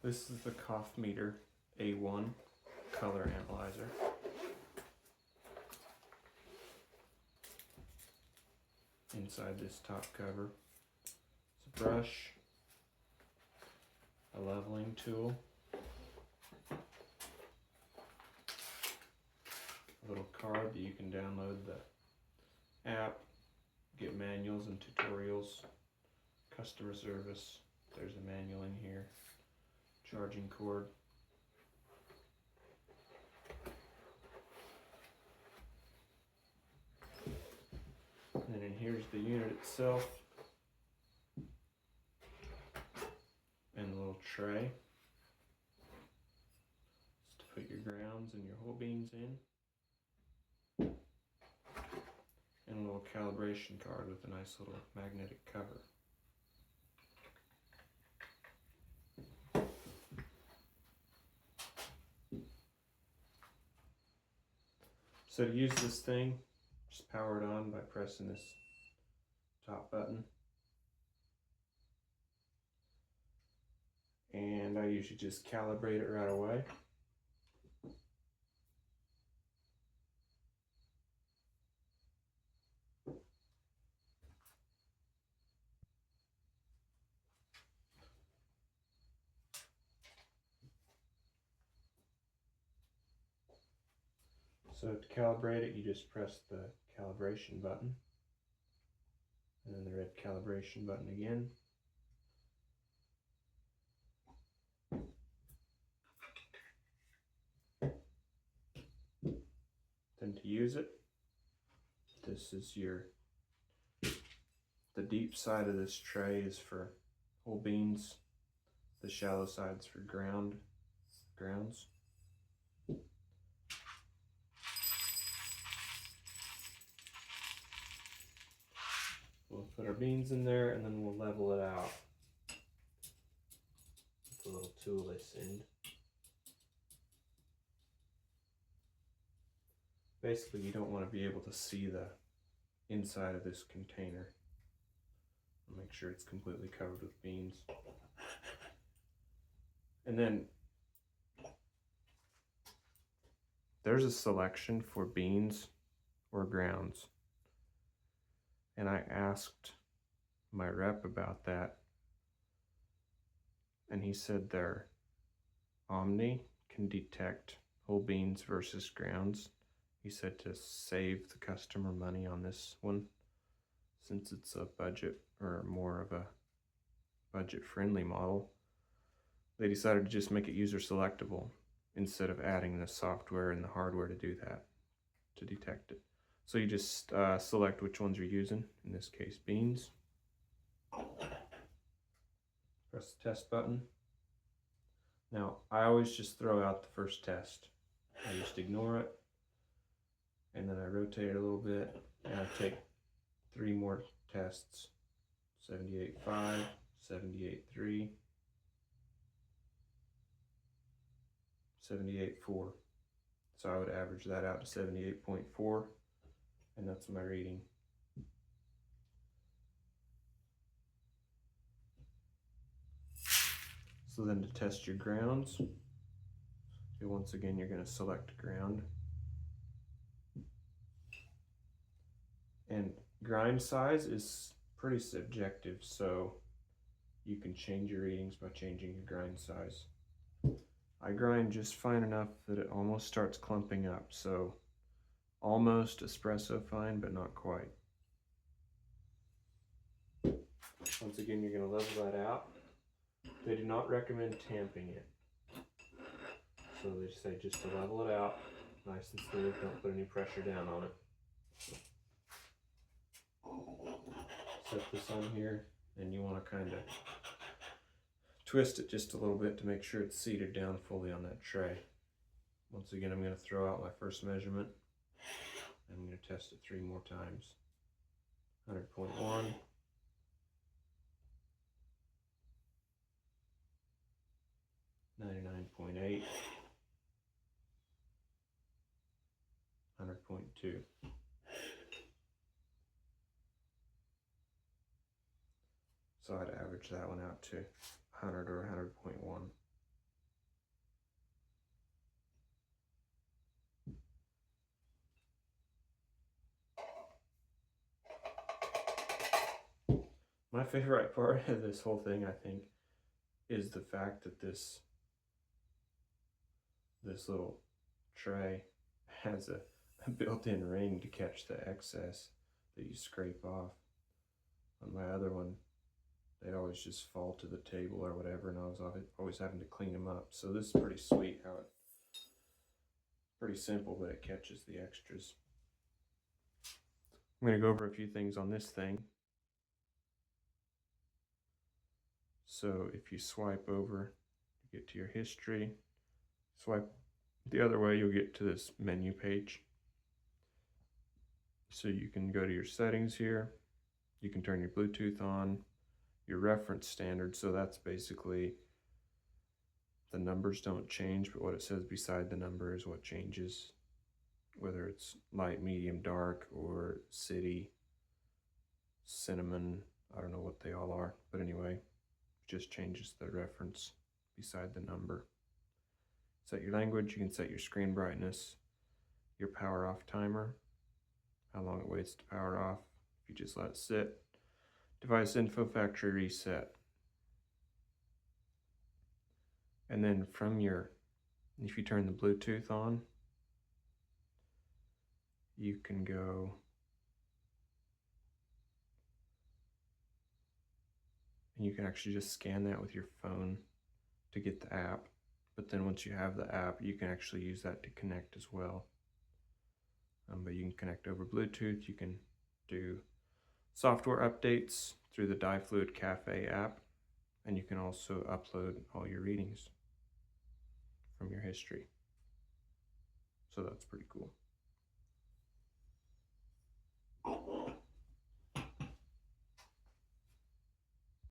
This is the Coffmeter A1 color analyzer. Inside this top cover, it's a brush, a leveling tool, a little card that you can download the app, get manuals and tutorials, customer service. There's a manual in here, charging cord. And then here's the unit itself and the little tray. Just to put your grounds and your whole beans in. And a little calibration card with a nice little magnetic cover. So to use this thing, just power it on by pressing this top button. And I usually just calibrate it right away. So to calibrate it, you just press the calibration button, and then the red calibration button again. Then to use it, this is the deep side of this tray is for whole beans, the shallow side's for grounds. We'll put our beans in there and then we'll level it out with a little tool I send. Basically, you don't want to be able to see the inside of this container. Make sure it's completely covered with beans. And then there's a selection for beans or grounds. And I asked my rep about that, and he said their Omni can detect whole beans versus grounds. He said to save the customer money on this one, since it's a budget or more of a budget-friendly model. They decided to just make it user selectable instead of adding the software and the hardware to do that, to detect it. So you just select which ones you're using, in this case beans. Press the test button. Now I always just throw out the first test. I just ignore it, and then I rotate it a little bit, and I take 3 more tests. 78.5, 78.3, 78.4. So I would average that out to 78.4. And that's my reading. So then to test your grounds, once again you're going to select ground. And grind size is pretty subjective, so you can change your readings by changing your grind size. I grind just fine enough that it almost starts clumping up, so almost espresso fine, but not quite. Once again, you're going to level that out. They do not recommend tamping it. So they say just to level it out, nice and smooth, don't put any pressure down on it. Set this on here, and you want to kind of twist it just a little bit to make sure it's seated down fully on that tray. Once again, I'm going to throw out my first measurement. I'm going to test it 3 more times. 100.1. 99.8. 100.2. So I'd average that one out to 100 or 100.1. favorite part of this whole thing, I think, is the fact that this little tray has a built-in ring to catch the excess that you scrape off. On my other one, they'd always just fall to the table or whatever, and I was always having to clean them up. So this is pretty sweet how it's pretty simple, but it catches the extras. I'm going to go over a few things on this thing. So if you swipe over, you get to your history. Swipe the other way, you'll get to this menu page. So you can go to your settings here. You can turn your Bluetooth on, your reference standard. So that's basically the numbers don't change, but what it says beside the number is what changes, whether it's light, medium, dark, or city, cinnamon. I don't know what they all are, but anyway, it just changes the reference beside the number. Set your language. You can set your screen brightness, your power off timer, how long it waits to power off. If you just let it sit. Device info, factory reset. And then if you turn the Bluetooth on, you can go and you can actually just scan that with your phone to get the app. But then once you have the app, you can actually use that to connect as well. But you can connect over Bluetooth. You can do software updates through the DyeFluid Cafe app, and you can also upload all your readings from your history. So that's pretty cool.